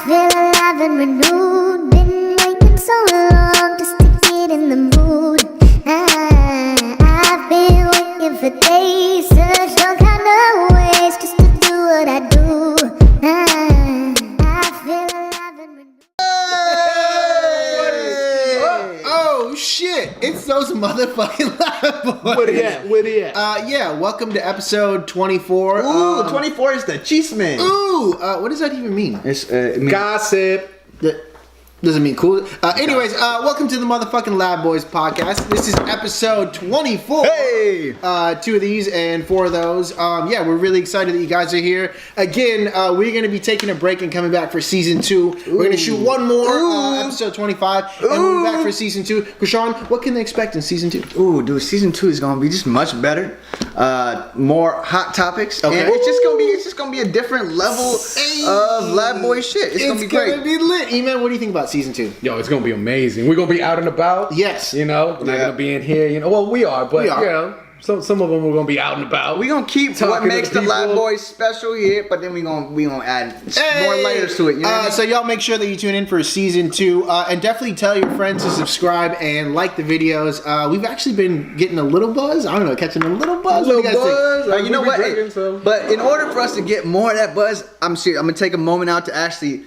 feel alive and renewed. Been waiting so long just to get in the mood. I've been waiting for days, searched all kind of ways just to do what I do. I feel alive and renewed. Oh shit! It's those motherfucking Lab Boys. Where they at? Yeah. Welcome to episode 24. Ooh, 24 is the Cheeseman. Ooh, what does that even mean? It's Gossip. Doesn't mean cool. Anyways, welcome to the motherfucking Lab Boys podcast. This is episode 24. Hey! 2 of these and 4 of those. Yeah, we're really excited that you guys are here. Again, we're going to be taking a break and coming back for season 2. We're going to shoot one more, episode 25, and we'll be back for season 2. Krishan, what can they expect in season 2? Ooh, dude, season 2 is gonna be just much better. More hot topics. Okay. And it's just gonna be a different level of Lab Boy shit. It's gonna be great. It's going to be lit. E-Man, what do you think about season 2? Yo, it's gonna be amazing. We're gonna be out and about. Yes. You know, we're not gonna be in here. You know, well, we are, but We are. you know, some of them are gonna be out and about. We gonna keep Talking what to makes the Lab people. Boys special here, but then we gonna add more layers to it. You know what I mean? So y'all make sure that you tune in for season 2, and definitely tell your friends to subscribe and like the videos. We've actually been getting a little buzz. I don't know, catching a little buzz. What do you guys think? You know what? Drinking, so. But in order for us to get more of that buzz, I'm serious. I'm gonna take a moment out to actually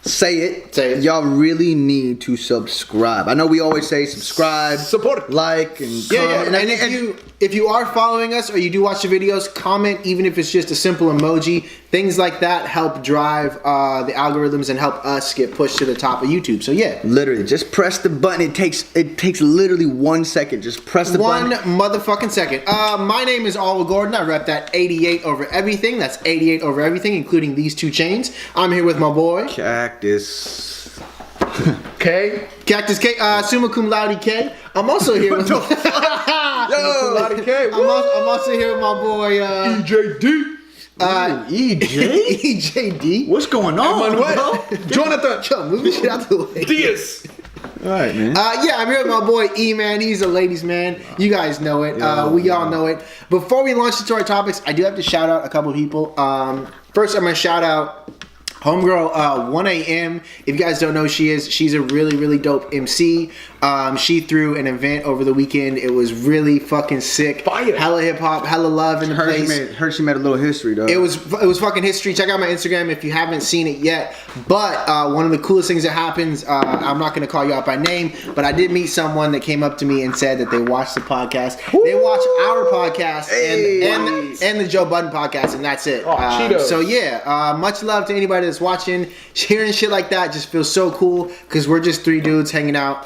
say it. Say it. Y'all really need to subscribe. I know we always say subscribe, Support. like, and Yeah, comment. and if you are following us or you do watch the videos, comment, even if it's just a simple emoji. Things like that help drive the algorithms and help us get pushed to the top of YouTube. So yeah, Literally, just press the button. It takes literally 1 second. Just press the one button. motherfucking second. My name is Oliver Gordon. I rep that 88 over everything. That's 88 over everything, including these 2 chains. I'm here with my boy Cactus. Okay. Cactus K, summa cum laude K. I'm also here with Yo, I'm also here with my boy EJD. EJ. EJD. What's going on, Manuel. Jonathan. Yo, move this shit out the way. Diaz. All right, man. Yeah, I'm here with my boy E-Man. He's a ladies' man. You guys know it. We all know it. Before we launch into our topics, I do have to shout out a couple people. First, I'm going to shout out Homegirl 1AM. If you guys don't know who she is, she's a really, really dope MC. She threw an event over the weekend. It was really fucking sick. Fire. Hella hip hop, hella love in the place. She made a little history, though. It was fucking history. Check out my Instagram if you haven't seen it yet. But one of the coolest things that happens, I'm not going to call you out by name, but I did meet someone that came up to me and said that they watched the podcast. Woo! They watch our podcast Hey. and the Joe Budden podcast, and that's it. Oh, Cheetos. So yeah, much love to anybody that's watching. Hearing shit like that just feels so cool because we're just 3 dudes hanging out,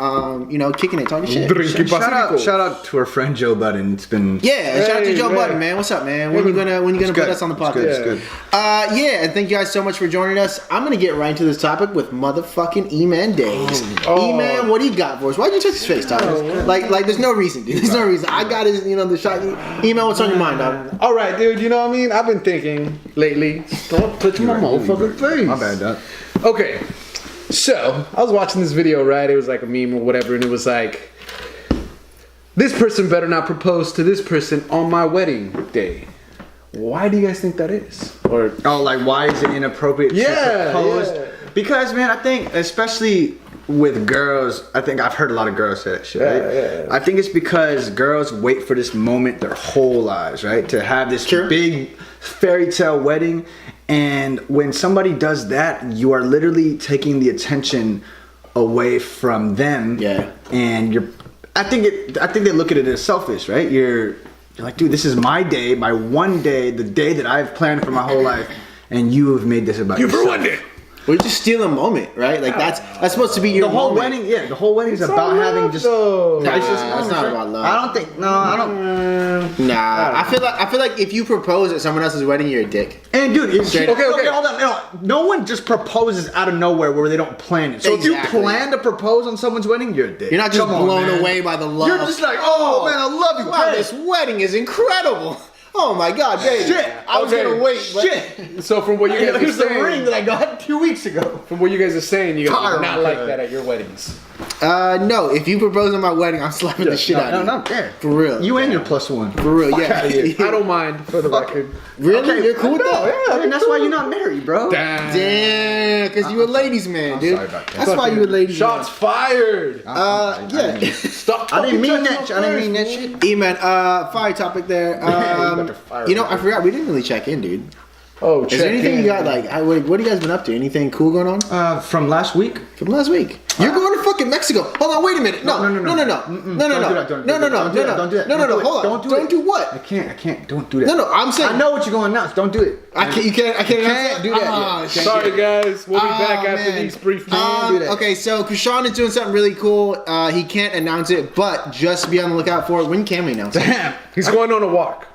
kicking it, talking shit. Drinking Shout out to our friend Joe Budden. It's been Yeah, shout out to Hey, Joe man. Budden, man. What's up, man? When you gonna put good. us on the podcast? It's good. Yeah, and thank you guys so much for joining us. I'm gonna get right into this topic with motherfucking E-Man days. Oh. E-Man, what do you got for us? Why'd you touch his face, Thomas? Like, there's no reason, dude. There's no reason. I got his, the shot. E-Man, what's on your mind, dog? All right, dude. You know what I mean? I've been thinking lately. Don't touch my motherfucking face. My bad, Doc. Okay, so I was watching this video, right? It was like a meme or whatever, and it was like, this person better not propose to this person on my wedding day. Why do you guys think that is? Or Like, why is it inappropriate to propose? yeah. Because, man, I think, especially with girls, I think I've heard a lot of girls say that shit, right? Yeah. I think it's because girls wait for this moment their whole lives, right? To have this big fairy tale wedding. And when somebody does that, you are literally taking the attention away from them. Yeah. And I think they look at it as selfish, right? You're like, dude, this is my day, my one day, the day that I've planned for my whole life, and you have made this about yourself. You ruined it. We're just stealing a moment, right? Like that's supposed to be your The whole moment. wedding, yeah, the whole wedding is It's about all having love, just though. priceless Nah, moments, it's not right? about love. I don't. Nah, I feel like if you propose at someone else's wedding, you're a dick. And dude, Straight okay, up. hold on. No one just proposes out of nowhere where they don't plan it. So if Exactly. you plan to propose on someone's wedding, you're a dick. You're not just Come on, blown man. away by the love. You're just like, oh man, I love you. Wow, Hey. this wedding is incredible. Oh my God, baby. Shit. I was Okay. gonna wait. Shit. So from what you guys are Here's the ring saying, that I got 2 weeks ago. from what you guys are saying, you guys Fire would not on like that. that at your weddings. No, if you propose on my wedding, I'm slapping the shit out No, of you. not there. For real. You and your +1. For real, yeah. I don't mind, for the record. Really? Okay, You're cool with that? Yeah, and that's why you're not married, bro. Damn, because you a ladies man, I'm dude. sorry about that. That's why you a ladies Shots fired. Yeah. Stop. I didn't mean that. touching I didn't my mean that first, shit. E-man, fire topic there. about to fire You know, me. I forgot, we didn't really check in, dude. Oh, Is there anything in. you got, like, what have you guys been up to? Anything cool going on? From last week. From last week. You're going to fucking Mexico. Hold on, wait a minute. No. No. No. Don't do that, don't do that, don't do that. No, hold on. Don't do Don't it. do what? I can't. Don't do that. No, I'm saying. I know what you're going to announce. Don't do it. I can't do that Oh, yet. shit. Sorry, guys. We'll be back Oh, after man. these brief. do that. Okay, so Krishan is doing something really cool. He can't announce it, but just be on the lookout for it. When can we announce it? Damn. He's going on a walk.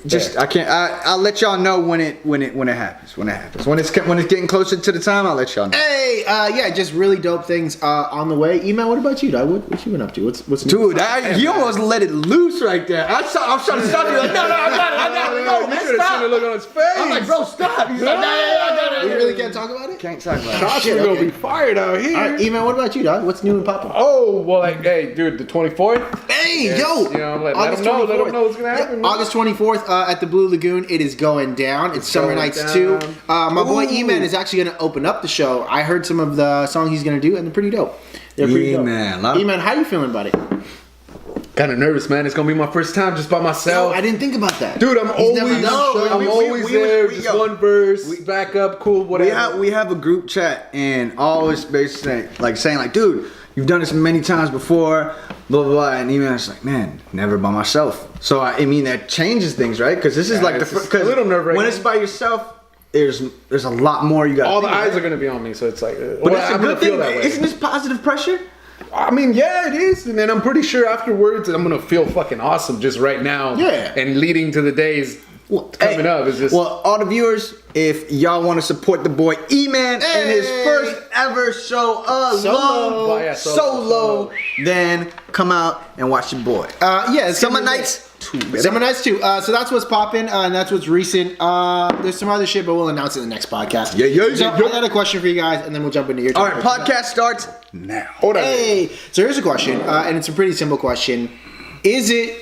Just I can't. I'll let y'all know when it happens. When it's getting closer to the time, I'll let y'all know. Hey, yeah, just really dope things on the way. Email, what about you, dog? What you been up to? What's new? Dude, you almost let it loose right there. I was trying to stop you. Like, no, I got it. No, You man, should have seen the stop. look on his face. I'm like, bro, stop. He's like, I got We it. really can't talk about it? Can't talk about it. Shots Shit, are gonna okay. be fired out here. All right, email, what about you, dog? What's new and popping? Oh, well, like, hey, dude, the 24th. Hey, Yes, yo! you know, let 'em know, let 'em know what's gonna happen, man. August 24th at the Blue Lagoon. It is going down. It's Summer going Nights down. 2. My boy Ooh. E-Man is actually going to open up the show. I heard some of the songs he's going to do, and they're pretty dope. They're pretty dope. E-Man, lot of- E-Man, how you feeling about it? Kind of nervous, man. It's gonna be my first time just by myself. I didn't think about that. Dude, I'm He's never always, done a show. I'm we- always we- there. we- just yo, one verse, back up, cool, whatever. We have a group chat and always basically saying like, dude, you've done this many times before, blah blah blah. And even it's like, man, never by myself. So I mean that changes things, right? Because this is Yeah, like the it's just because a little nerve-wracking. when it's by yourself, there's a lot more you got. All the eyes are gonna be on me, so it's like, But well, that's a I'm good gonna feel thing. that way. Isn't this positive pressure? I mean, yeah, it is, and then I'm pretty sure afterwards I'm gonna feel fucking awesome just right now. Yeah. And leading to the days coming Hey, up is just well, all the viewers, if y'all want to support the boy E-Man in his Hey. first ever show alone, Solo. Oh, yeah, solo, then come out and watch your boy. Yeah, it's Summer gonna be- Nights 2. baby. Summer Nights 2. So that's what's popping, and that's what's recent. There's some other shit, but we'll announce it in the next podcast. Yeah, yeah, So yeah, yeah. I got a question for you guys, and then we'll jump into your All right, topic. podcast starts now. hold on. Hey, so here's a question, and it's a pretty simple question. Is it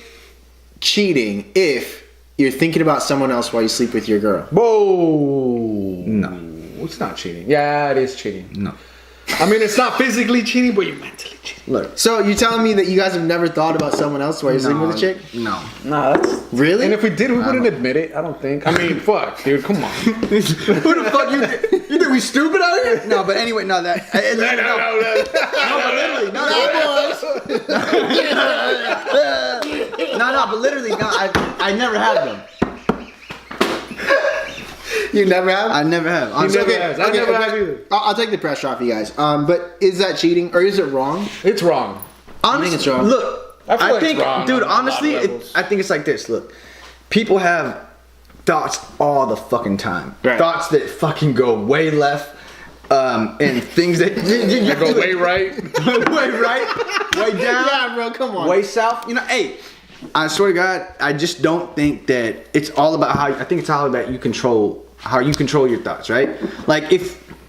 cheating if you're thinking about someone else while you sleep with your girl? Whoa. No. It's not cheating. Yeah, it is cheating. No. I mean, it's not physically cheating, but you're mentally cheating. Look. So you're telling me that you guys have never thought about someone else while you're sleeping with a chick? No. Nah, that's Really? And if we did, we wouldn't admit it. I don't think. I mean, fuck, dude, come on. Who the fuck you think? You think we stupid out here? No, but anyway, no, that. No, but literally, no, I never had them. You never have? I never have. You never has. I never have either. I'll take the pressure off you guys. But is that cheating or is it wrong? It's wrong. I think it's wrong. Look, I feel like think, it's wrong dude, on a lot of honestly, levels. I think it's like this. Look, people have thoughts all the fucking time. Right. Thoughts that fucking go way left, and things that I go way right. way right, way down, Yeah, bro, come on. way south. You know, hey, I swear to God, I just don't think that it's all about how. I think it's all about how you control your thoughts, right? Like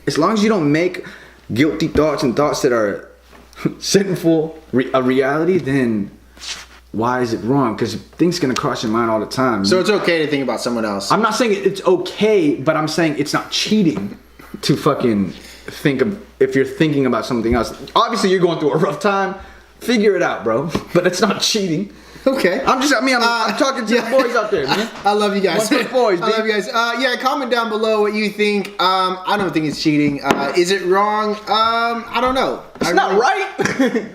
as long as you don't make guilty thoughts and thoughts that are sinful a reality, then why is it wrong? Because things gonna cross your mind all the time. So it's okay to think about someone else. I'm not saying it's okay, but I'm saying it's not cheating to fucking think of if you're thinking about something else. Obviously, you're going through a rough time. Figure it out, bro. But it's not cheating. Okay. I'm talking to the boys out there, man. I love you guys. One for the boys, I love you guys. Yeah, comment down below what you think. I don't think it's cheating. Is it wrong? I don't know. It's not right.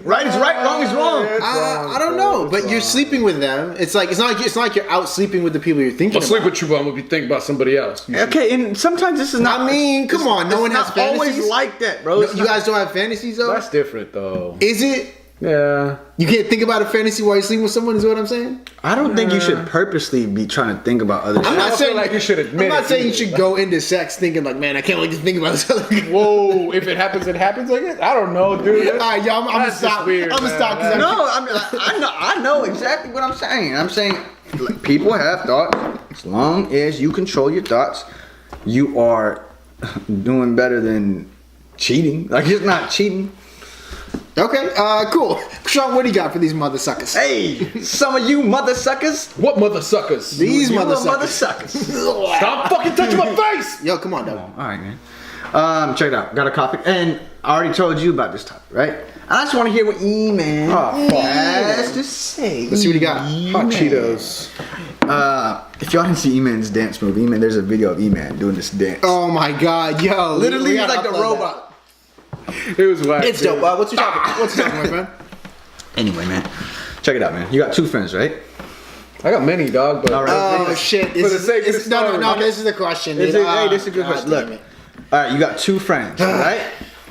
Right is right, wrong is wrong. It's wrong, I don't bro. know, It's but you're wrong. sleeping with them. It's not like you're out sleeping with the people you're thinking I'll sleep about. with you, but I'm gonna be thinking about somebody else. Okay, and sometimes this is not. I mean, come on, no one has not fantasies. always like that, bro. It's You not- guys don't have fantasies though. That's different, though. Is it? Yeah. You can't think about a fantasy while you're sleeping with someone. Is what I'm saying. I don't think you should purposely be trying to think about other I'm shit. not don't saying feel like you should admit I'm not it saying you either. should go into sex thinking like, man, I can't wait to think about this other guy. Whoa, if it happens, it happens, I guess. I don't know, dude. All right, y'all. I'm gonna That's just stop. weird, I'm gonna man. stop because No, I know exactly what I'm saying. I'm saying Like, people have thoughts. As long as you control your thoughts, you are doing better than cheating. Like, it's not cheating. Okay, cool. Sean, what do you got for these mother suckers? Hey, some of you mother suckers. What mother suckers? These You mother mother suckers. suckers. Stop fucking touching my face! Yo, come on, dog. All right, man. Check it out. Got a copy, and I already told you about this topic, right? I just want to hear what E-Man has to say. Let's see what he got. Hot Cheetos. If y'all didn't see E-Man's dance move, E-Man, there's a video of E-Man doing this dance. Oh my god, yo. Literally, we he's gotta like the upload robot. It was whack. It's dope. What's your topic? What's your topic, my friend? Anyway, man, check it out, man. You got 2 friends, right? I got many, dog, but All right. Oh shit. For the sake of the story. No, this is the question. Hey, dude. this is a good God question. damn Look, it. all right, you got 2 friends, right?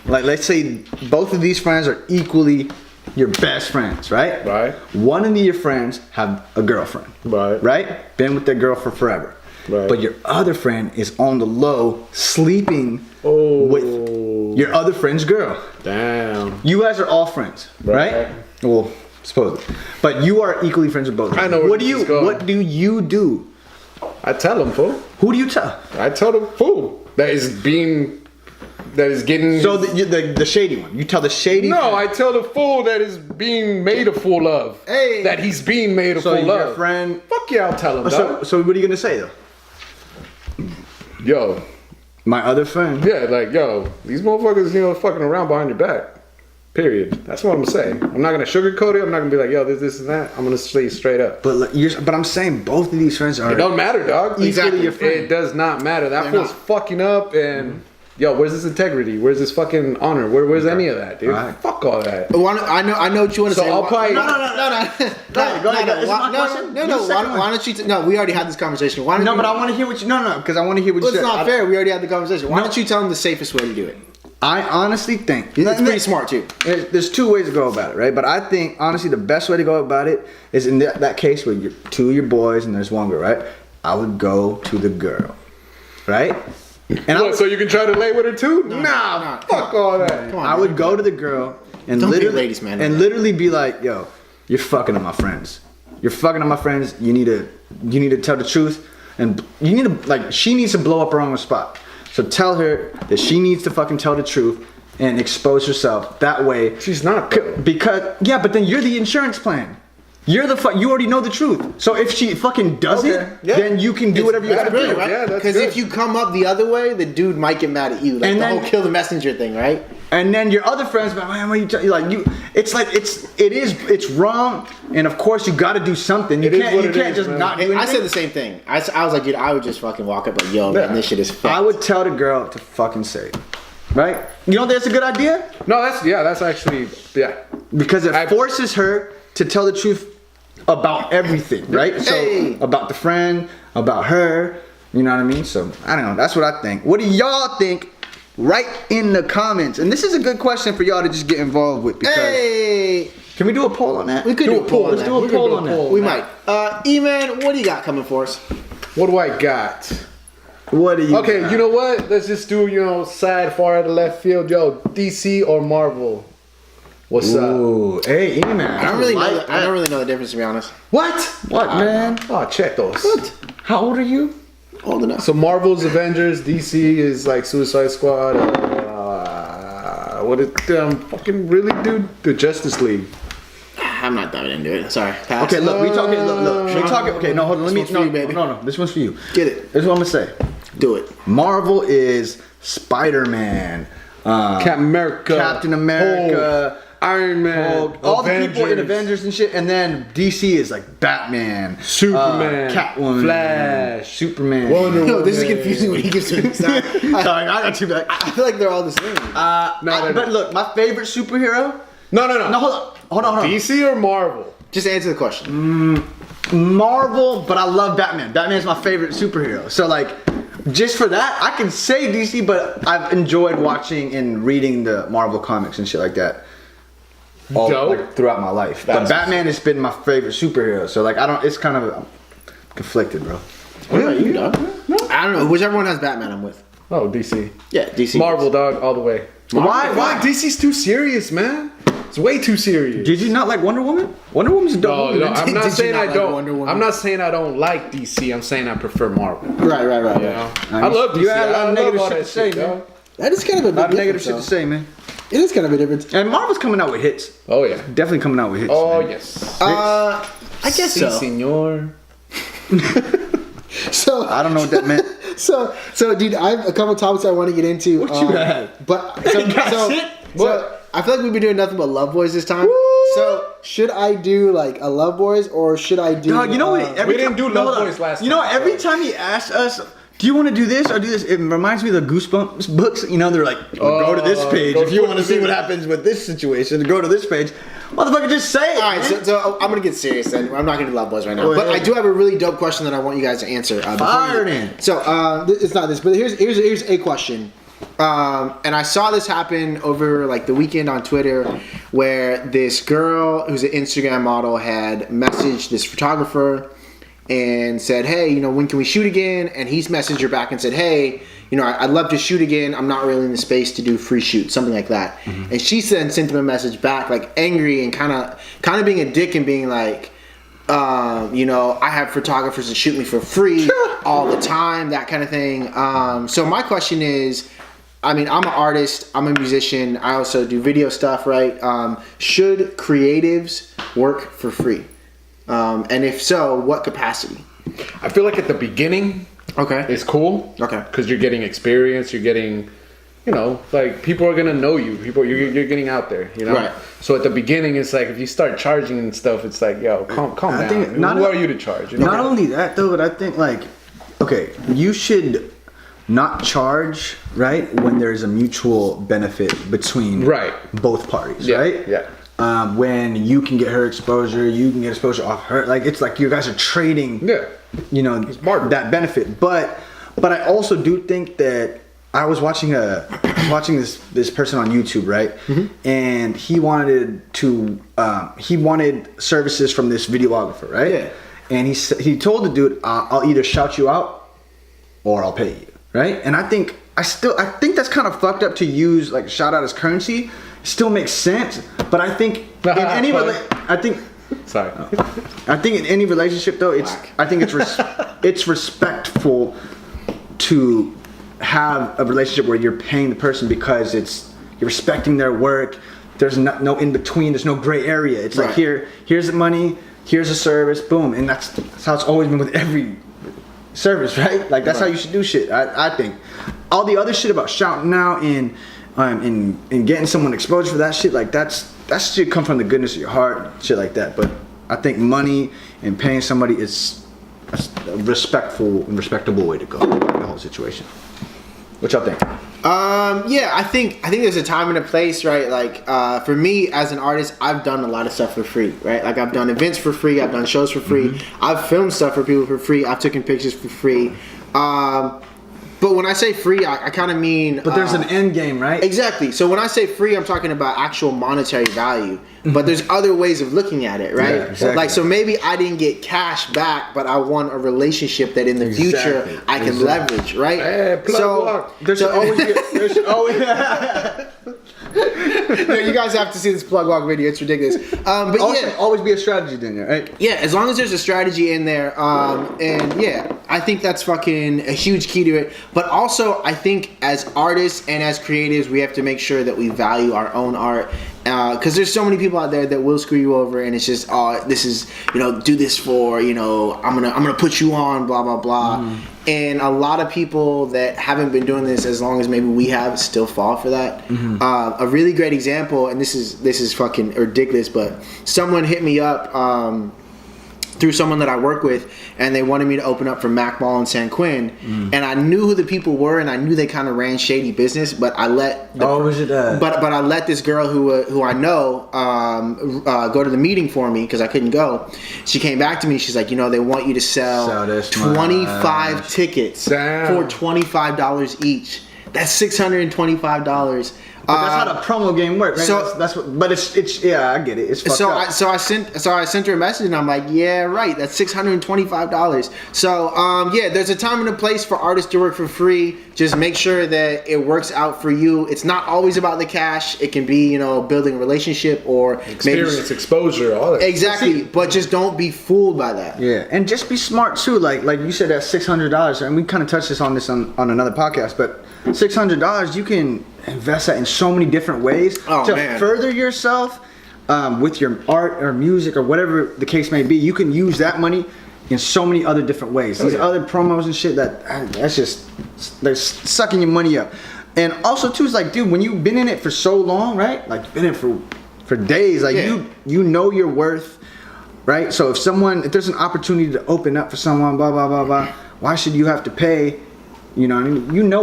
Like, let's say both of these friends are equally your best friends, right? Right. One of your friends have a girlfriend, Right. right? Been with their girl for forever. Right. But your other friend is on the low, sleeping Oh. with your other friend's girl. Damn. You guys are all friends, right? Right. Well, supposedly. But you are equally friends with both of them. I know where What this do is going. What do you do? I tell him, fool. Who do you tell? I tell the fool that is getting. So the shady one. You tell the shady. No, friend. I tell the fool that is being made a fool of. Hey. That he's being made a So fool your of. friend. Fuck yeah, I'll tell him, dog. So what are you gonna say though? Yo, My other friend. yeah, like, yo, these motherfuckers, fucking around behind your back. Period. That's what I'm gonna say. I'm not gonna sugarcoat it. I'm not gonna be like, yo, this, and that. I'm gonna say straight up. But but I'm saying both of these friends are. It don't matter, dog. Exactly. Your friend. It does not matter. That They're fool's not. fucking up, and yo, where's this integrity? Where's this fucking honor? Where's any of that, dude? Right. Fuck all that. I know what you want to So say. I'll probably- No. Go ahead. Is it my question? No. You second one. Why don't you? No, we already had this conversation. Why don't No, you, but I want to hear what you. No, because I want to hear what Well, you it's said. not fair. We already had the conversation. Why No. don't you tell them the safest way to do it? I honestly think It's pretty smart too. There's 2 ways to go about it, right? But I think honestly the best way to go about it is in that case where you're 2 of your boys and there's 1 girl, right? I would go to the girl, right? And What, so you can try to lay with her too? Nah, fuck all that. Come on, I would go to the girl and Don't be a literally, ladies' man. and literally be like, "Yo, you're fucking on my friends. You're fucking on my friends. You need to tell the truth, and you need to like she needs to blow up her own spot. So tell her that she needs to fucking tell the truth and expose herself. That way, She's not, though. because yeah, but then you're the insurance plan. You're the you already know the truth. So if she fucking does Okay. it, Yeah. then you can do whatever you gotta Brilliant, do. right? Yeah, that's Because good. if you come up the other way, the dude might get mad at you. Like And the then- whole kill the messenger thing, right? And then your other friends, man, what are you like you? It's wrong, and of course you got to do something. You It is can't what you it can't is, just man. not do And anything. I said the same thing. I was like, dude, I would just fucking walk up like, yo, man, Yeah. this shit is fake. I would tell the girl to fucking say it, right? You know that's a good idea No, that's actually, yeah. because it I- forces her to tell the truth about everything, right? So Hey. about the friend, about her. You know what I mean? So I don't know. That's what I think. What do y'all think? Write in the comments. And this is a good question for y'all to just get involved with. Because Hey, can we do a poll on that? we could do a poll. on Let's that. do a We could poll do a on poll. that. We might. E-Man, what do you got coming for us? What do I got? What do you? Okay, got? you know what? Let's just do, side far out of left field. Yo, DC or Marvel? What's up? Ooh, hey, E-Man. I don't really know. I don't really know the difference, to be honest. What? What, man? Oh, check those. How old are you? Old enough. So Marvel's Avengers, DC is like Suicide Squad. What is fucking really, dude? The Justice League. I'm not diving into it. Sorry. Pass. Okay, look, we talking. Look, we talking. Okay, no, hold on. Let me. This one's for you, baby. No. This one's for you. Get it. This is what I'm gonna say. Do it. Marvel is Spider-Man, Captain America, Hulk, Iron Man, Hulk, all the people in Avengers and shit, and then DC is like Batman, Superman, Catwoman, Flash, Superman. Wonder Yo, this is Woman. confusing when he gives me this. Sorry, I got two back. I feel like they're all the same. But look, my favorite superhero. No. No, hold on. DC or Marvel? Just answer the Mm. question. Marvel, but I love Batman. Batman's my favorite superhero. So like, just for that, I can say DC, but I've enjoyed watching and reading the Marvel comics and shit like that. Dope. Throughout my life. But That's- Batman has been my favorite superhero. So like, it's kind of I'm conflicted, bro. What about you, dog? I don't know. Whichever one has Batman, I'm with. Oh, DC. Yeah, DC. Marvel, dog, all the way. Why? Why? DC's too serious, man. It's way too serious. Did you not like Wonder Woman? Wonder Woman's a dope movie. No, I'm not Did you saying not I like don't. Wonder Woman? I'm not saying I don't like DC. I'm saying I prefer Marvel. Right. You know? I love DC. You had a lot I of love negative all shit that to say, shit, man. dog. That is kind of a A lot big of negative difference, shit to say, man. It is kind of a difference. And Marvel's coming out with hits. Oh yeah. Definitely coming out with hits. Oh man. yes. I guess Si, so. senor. So I don't know what that meant. So, dude, I have a couple topics I want to get into. What you have? But What? I feel like we've been doing nothing but Love Boys this time. Woo! So, should I do like a Love Boys or should I do? Dog, you know what? We didn't do Love Boys last You know, time, every so- time he asks us, do you want to do this or do this? It reminds me of the Goosebumps books. You know, they're like, go to this page go if you to want to see this. what happens with this situation. Go to this page. Motherfucker, just say it. All right, man. so I'm gonna get serious then. I'm not gonna do Love Boys right now, Go but ahead. I do have a really dope question that I want you guys to answer. Fire it in. So it's not this, but here's a question. And I saw this happen over like the weekend on Twitter, where this girl who's an Instagram model had messaged this photographer and said, "Hey, you know, when can we shoot again?" And he's messaged her back and said, "Hey, you know, I'd love to shoot again. I'm not really in the space to do free shoot," something like that. And she then sent him a message back, like angry and kind of being a dick and being like, you know, I have photographers that shoot me for free all the time, that kind of thing. So my question is, I mean, I'm an artist, I'm a musician, I also do video stuff, right? Should creatives work for free? And if so, what capacity? I feel like at the beginning, Okay. it's cool. Okay. Because you're getting experience. You're getting, you know, like people are gonna know you. You're getting out there. You know. Right. So at the beginning, it's like if you start charging and stuff, it's like, yo, calm I down. think Who are you to charge? You know? Not only that though, but I think like, okay, you should not charge, right, when there's a mutual benefit between Right. both parties, Yeah, right? yeah. When you can get her exposure, you can get exposure off her. Like it's like you guys are trading. Yeah. You know barter. that benefit, but I also do think that I was watching this person on YouTube, right? And he wanted services from this videographer, right? Yeah. And he told the dude, I'll either shout you out or I'll pay you, right? And I think that's kind of fucked up to use like shout out as currency. Still makes sense, but I think in any Sorry. I think in any relationship though, it's respectful to have a relationship where you're paying the person because you're respecting their work. There's no in between. There's no gray area. It's like Right. here's the money, here's the service, boom, and that's how it's always been with every service, right? Like that's how you should do shit. I think all the other shit about shouting out and getting someone exposure for that shit, like that should come from the goodness of your heart, shit like that. But I think money and paying somebody is a respectful and respectable way to go in the whole situation. What y'all think? Yeah, I think there's a time and a place, right? Like, for me as an artist, I've done a lot of stuff for free, right? Like I've done events for free, I've done shows for free, I've filmed stuff for people for free, I've taken pictures for free. But when I say free, I kind of mean... But there's an end game, right? Exactly. So when I say free, I'm talking about actual monetary value. But there's other ways of looking at it, right? Yeah, exactly. Like, so maybe I didn't get cash back, but I won a relationship that in the future Exactly. I can leverage, right? Hey, plug walk. There should always be. There should always. No, you guys have to see this plug walk video. It's ridiculous. But yeah, always be a strategy then, right? yeah, as long as there's a strategy in there, and yeah, I think that's fucking a huge key to it. But also, I think as artists and as creatives, we have to make sure that we value our own art. Because there's so many people out there that will screw you over, and it's just, oh, this is, you know, do this for, you know, I'm gonna put you on, blah blah blah. And a lot of people that haven't been doing this as long as maybe we have still fall for that. A really great example, and this is fucking ridiculous, but someone hit me up through someone that I work with, and they wanted me to open up for Mac Mall in San Quinn, and I knew who the people were, and I knew they kind of ran shady business, but I let but I let this girl who I know go to the meeting for me because I couldn't go. She came back to me. She's like, you know, they want you to sell this 25 much. tickets Damn. for $25 each. That's $625. But that's how the promo game works. Right? So that's what. But it's yeah, I get it. It's fucked up. I sent her a message and I'm like, yeah, right. That's $625. So yeah, there's a time and a place for artists to work for free. Just make sure that it works out for you. It's not always about the cash. It can be, you know, building a relationship or experience, exposure, all that. Exactly, but just don't be fooled by that. Yeah, and just be smart too. Like you said, that's $600, and we kind of touched on this on another podcast. But $600, you can invest that in so many different ways to further yourself with your art or music or whatever the case may be. You can use that money in so many other different ways. These other promos and shit that's just they're sucking your money up. And also too, it's like, dude, when you've been in it for so long, right? Like you've been in it for days, like you know your worth, right? So if there's an opportunity to open up for someone, blah blah blah blah, why should you have to pay? You know what I mean? You know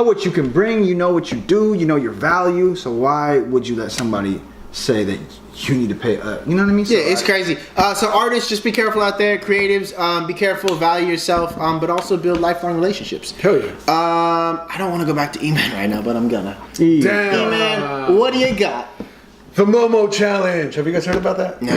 what you can bring, you know what you do, you know your value. So why would you let somebody say that you need to pay up? You know what I mean? So yeah, it's crazy. So artists, just be careful out there. Creatives, be careful, value yourself, but also build lifelong relationships. Hell yeah. I don't want to go back to E-Man right now, but I'm gonna. Damn. E-Man, what do you got? The Momo Challenge. Have you guys heard about that? No.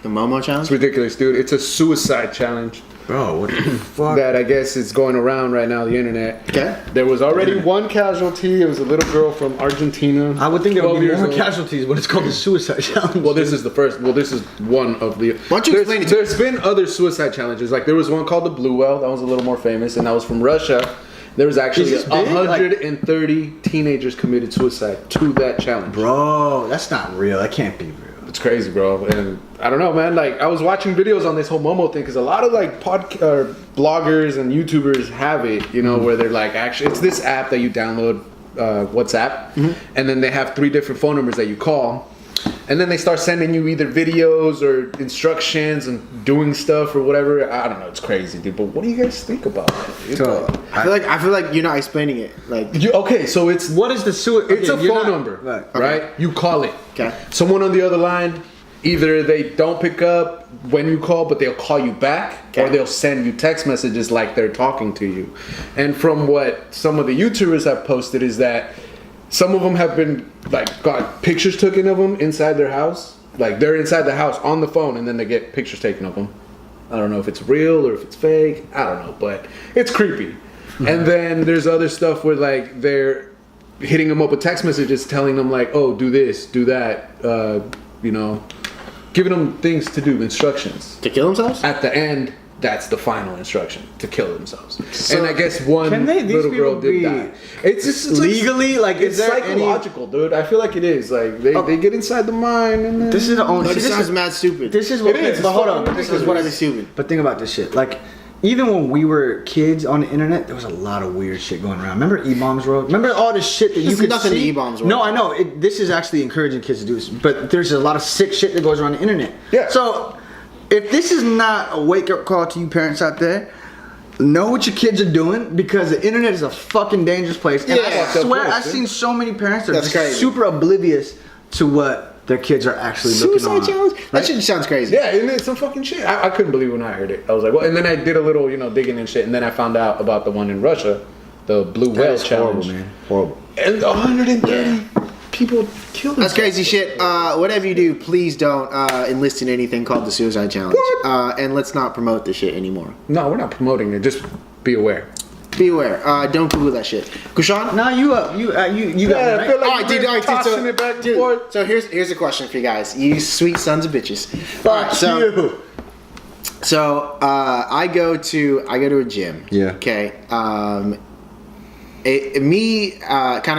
The Momo Challenge? It's ridiculous, dude. It's a suicide challenge. Bro, what the fuck? That I guess is going around right now, the internet. Okay. There was already one casualty. It was a little girl from Argentina. I would think there would be more casualties, but it's called the suicide challenge. Well, this is the first. Well, this is one of the. Why don't you explain it to me? There's been other suicide challenges. Like there was one called the Blue Whale. That was a little more famous, and that was from Russia. There was actually 130 teenagers committed suicide to that challenge. Bro, that's not real. That can't be real. It's crazy, bro. And I don't know, man. Like I was watching videos on this whole Momo thing because a lot of like bloggers and YouTubers have it, you know, where they're like, actually, it's this app that you download, WhatsApp, and then they have 3 different phone numbers that you call. And then they start sending you either videos or instructions and doing stuff or whatever. I don't know. It's crazy, dude. But what do you guys think about it? So, I feel like you're not explaining it. Like okay, so it's what is the suicide? It's a phone number, right? You call it. Okay. Someone on the other line, either they don't pick up when you call, but they'll call you back, or they'll send you text messages like they're talking to you. And from what some of the YouTubers have posted is that some of them have been like got pictures taken of them inside their house. Like they're inside the house on the phone, and then they get pictures taken of them. I don't know if it's real or if it's fake. I don't know, but it's creepy. And then there's other stuff where like they're hitting them up with text messages, telling them like, "Oh, do this, do that," you know, giving them things to do, instructions to kill themselves. At the end, that's the final instruction, to kill themselves. So and I guess one little girl did die. It's just legally it's psychological, dude. I feel like it is. Like they get inside the mind, and then this is the only. But it sounds mad stupid. This is what it is. But hold on, this is what I stupid. But think about this shit. Like even when we were kids on the internet, there was a lot of weird shit going around. Remember E-Bombs World? Remember all this shit that you could nothing see? to E-Bombs World. No, I know. This is actually encouraging kids to do this. But there's a lot of sick shit that goes around the internet. Yeah. So if this is not a wake-up call to you parents out there, know what your kids are doing, because the internet is a fucking dangerous place. And I swear, I've seen so many parents that are super oblivious to what their kids are actually looking on. Suicide challenge? That shit sounds crazy. Yeah, and it's some fucking shit. I couldn't believe when I heard it. I was like, well, and then I did a little, digging and shit, and then I found out about the one in Russia, the Blue Whale Challenge. Horrible, man. Horrible. And 130 people killed themselves. That's crazy shit. Whatever you do, please don't enlist in anything called the Suicide Challenge. And let's not promote this shit anymore. No, we're not promoting it. Just be aware. Be aware. Don't Google that shit. Kushan? Now you got it, right? I feel like you're tossing it back and forth. So here's a question for you guys. You sweet sons of bitches. Fuck you. So I go to a gym. Yeah. Okay. Kind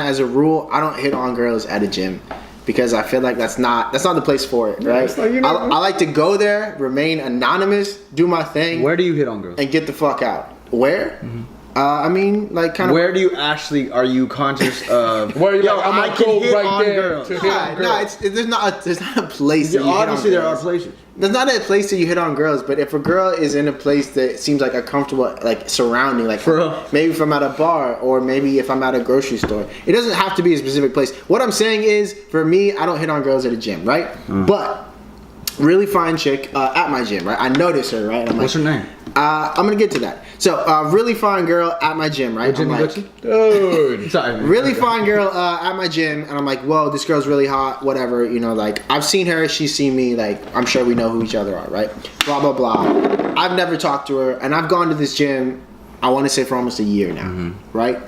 of as a rule, I don't hit on girls at a gym because I feel like that's not the place for it, right? I like to go there, remain anonymous, do my thing. Where do you hit on girls? And get the fuck out. Where? Mm-hmm. I mean, like, kind of. Where do you actually? Are you conscious of? Where you like? I'm gonna go right there girls. to hit on girls. There's not a place. That you obviously, hit on there are girls. places. There's not a place that you hit on girls, but if a girl is in a place that seems like a comfortable, like, surrounding, like, maybe if I'm at a bar or maybe if I'm at a grocery store, it doesn't have to be a specific place. What I'm saying is, for me, I don't hit on girls at a gym, right? But really fine chick at my gym, right? I notice her, right? And I'm What's her name? I'm gonna get to that. So, really fine girl at my gym, right? I'm like, Dude. Sorry, man. really fine girl at my gym, and I'm like, whoa, this girl's really hot, whatever, you know, like, I've seen her, she's seen me, like, I'm sure we know who each other are, right? Blah, blah, blah. I've never talked to her, and I've gone to this gym, I want to say for almost a year now, right?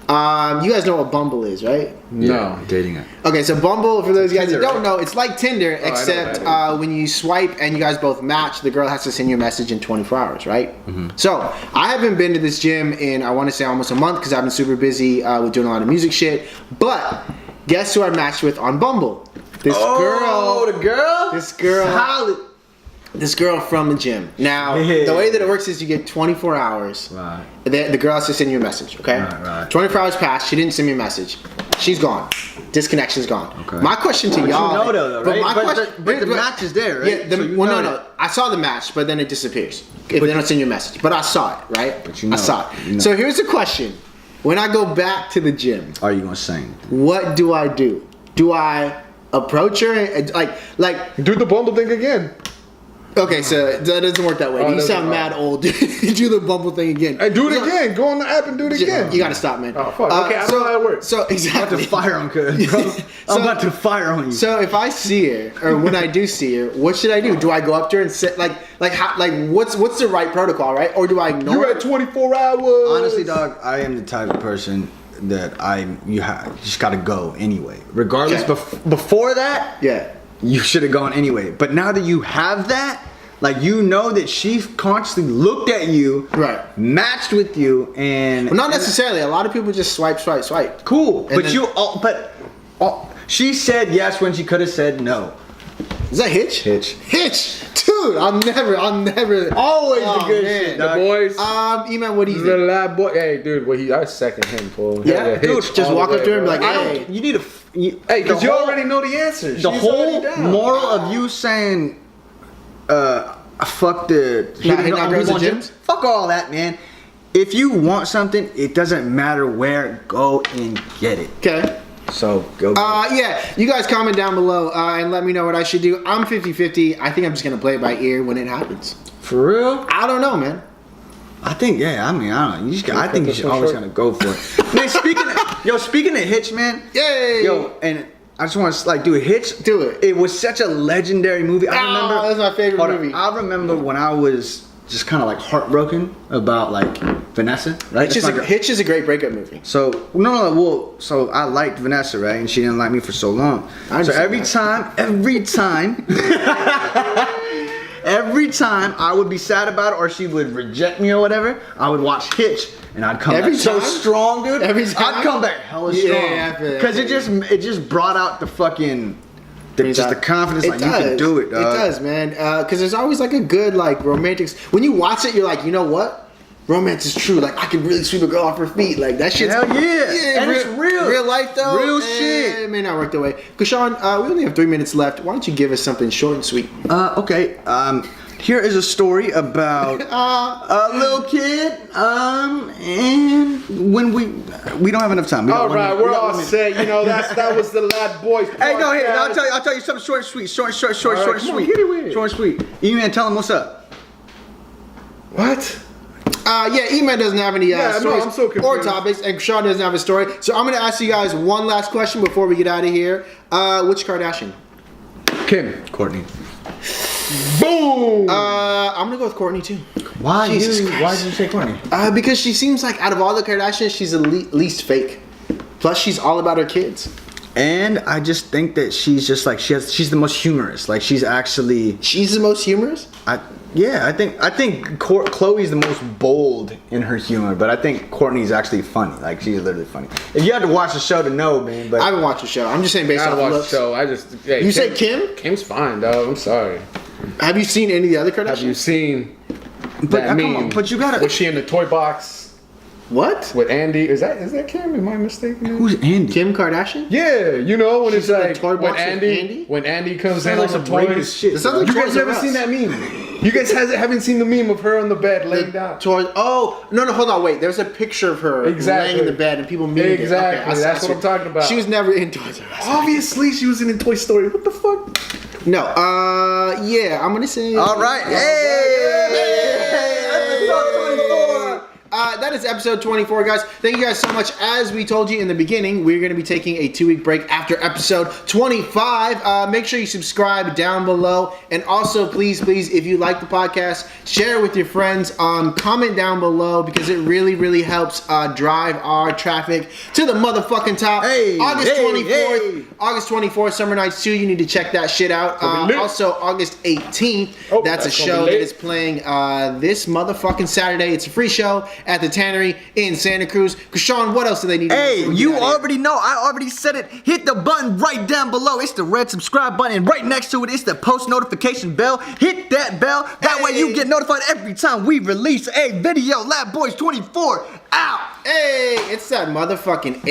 You guys know what Bumble is, right? No. Dating it. Okay, so Bumble, for those guys that Tinder, don't right? know, it's like Tinder, I know except what when you swipe and you guys both match, the girl has to send you a message in 24 hours, right? So, I haven't been to this gym in, I want to say, almost a month because I've been super busy with doing a lot of music shit. But, guess who I matched with on Bumble? This The girl? This girl. Solid. This girl from the gym. Now, the way that it works is you get 24 hours. Right. The girl has to send you a message, okay? Right. 24 hours passed, she didn't send me a message. She's gone. Disconnection's gone. Okay. My question to y'all... you know though, right? my question, But the match is there, right? Yeah, So you well, know no. I saw the match, but then it disappears. If they don't send you a message. But I saw it, right? But you know I saw it. you know. So here's the question. When I go back to the gym, Are you gonna sing? what do I do? Do I approach her? And, like... Do the Bumble thing again. Okay, so that doesn't work that way. Oh, You it sound doesn't- mad old. Do the Bumble thing again. Hey, do it again. Go on the app and do it again. You gotta stop, man. Oh, fuck. Okay, I don't know how it works. So I'm about exactly. to fire on cuz, bro. I'm about to fire on you. So if I see her, or when I do see her, what should I do? Do I go up to her and sit what's the right protocol, right? Or do I ignore You her? had 24 hours. Honestly, dog, I am the type of person that you just gotta go anyway. Regardless, Okay. before that, Yeah. you should have gone anyway. But now that you have that, like you know that she consciously looked at you, Right. matched with you, and Well, not necessarily. A lot of people just swipe. cool. And But then- she said yes when she could have said no. Is that Hitch? Hitch. Hitch! Dude, I'll never. Always Oh, the good man. shit, The dog. boys. E-Man, what do you The think? lab boy. Hey, dude. Well, I second him, fool. Yeah, dude, Hitch just all walk the up to way, her and be bro. like, I hey. don't. You need to. Hey, because the you whole- already know the answer. The She's whole already down. moral of you saying, fuck the hitting on girls at gyms? Fuck all that, man. If you want something, it doesn't matter where. Go and get it. Okay. So go. Yeah, you guys comment down below and let me know what I should do. I'm 50-50. I think I'm just gonna play it by ear when it happens. For real? I don't know, man. I think, yeah. I mean, I don't know. I think you should always kind of go for it. Man, speaking of Hitch, man. Yay! Yo, and I just want to do a Hitch. Do it. It was such a legendary movie. I remember. That's my favorite Hold on. movie. I remember when I was just kind of like heartbroken about like Vanessa, right? That's my girl. Hitch is a great breakup movie. So so I liked Vanessa, right? And she didn't like me for so long. I So understand every time I would be sad about it or she would reject me or whatever, I would watch Hitch and I'd come Every back so time? strong, dude. Every time? I'd come back hella Yeah, strong. I feel that. Because it just brought out the fucking just the confidence, like you can do it, dog. It does, man. Because there's always like a good like romantic. When you watch it, you're like, you know what? Romance is true. Like I can really sweep a girl off her feet. Like that shit's Hell yeah. And it's real. Real life though. Real shit. It may not work that way. Kashawn, we only have 3 minutes left. Why don't you give us something short and sweet? Okay. Here is a story about a little kid. And when we don't have enough time. We got All one right, minute. we're We got all 1 minute. set. You know, that was the lad boys. Hey, no, here. podcast. I'll tell you something short and sweet. Short and All right, short come and on, sweet. hit it with it. Short and sweet. E-Man, tell him what's up. What? Yeah, E-Man doesn't have any Yeah, no, stories I'm so confused. or topics, and Kashawn doesn't have a story. So I'm going to ask you guys one last question before we get out of here. Which Kardashian? Kim. Courtney. Boom. I'm going to go with Kourtney too. Why Jesus Christ. Why did you say Courtney? Because she seems like out of all the Kardashians, she's the least fake. Plus, she's all about her kids. And I just think that she's just like she's the most humorous. Like she's actually She's the most humorous? I think Chloe's the most bold in her humor, but I think Courtney's actually funny. Like she's literally funny. If you had to watch the show to know, man. But I haven't watched the show. I'm just saying based I off watched the looks. show. I just. Hey, You say Kim? Kim's fine, dog. I'm sorry. Have you seen any of the other Kardashians? Have you seen But that come meme? on, but you gotta- Was she in the toy box What? with Andy? Is that Kim? Am I mistaken? who's Andy? Kim Kardashian? Yeah, you know when She's it's in the like toy when box with Andy, Andy? when Andy comes Sounds in like on the some rapist toys. shit. It sounds like You Toys guys R never Us. seen that meme? You guys haven't seen the meme of her on the bed laying down. Toys. Oh no, hold on, wait. There's a picture of her Exactly. laying in the bed and people memed it. Exactly, Okay, that's what I'm talking about. She was never in Toys R Us. Obviously, she was in Toy Story. What the fuck? No. Yeah, I'm gonna say. All right. Hey. Episode 24. that is episode 24, guys. Thank you guys so much. As we told you in the beginning, we're going to be taking a 2-week break after episode 25. Make sure you subscribe down below. And also, please, if you like the podcast, share it with your friends. Comment down below because it really, really helps drive our traffic to the motherfucking top. August 24th. August 24th, Summer Nights 2. You need to check that shit out. Also, August 18th. That's a show that is playing this motherfucking Saturday. It's a free show at the Tannery in Santa Cruz. Krishan, what else do they need to do? Hey, you already know. I already said it. Hit the button right down below. It's the red subscribe button. And right next to it is the post notification bell. Hit that bell. That way you get notified every time we release a video. Lab Boys 24 out. Hey, it's that motherfucking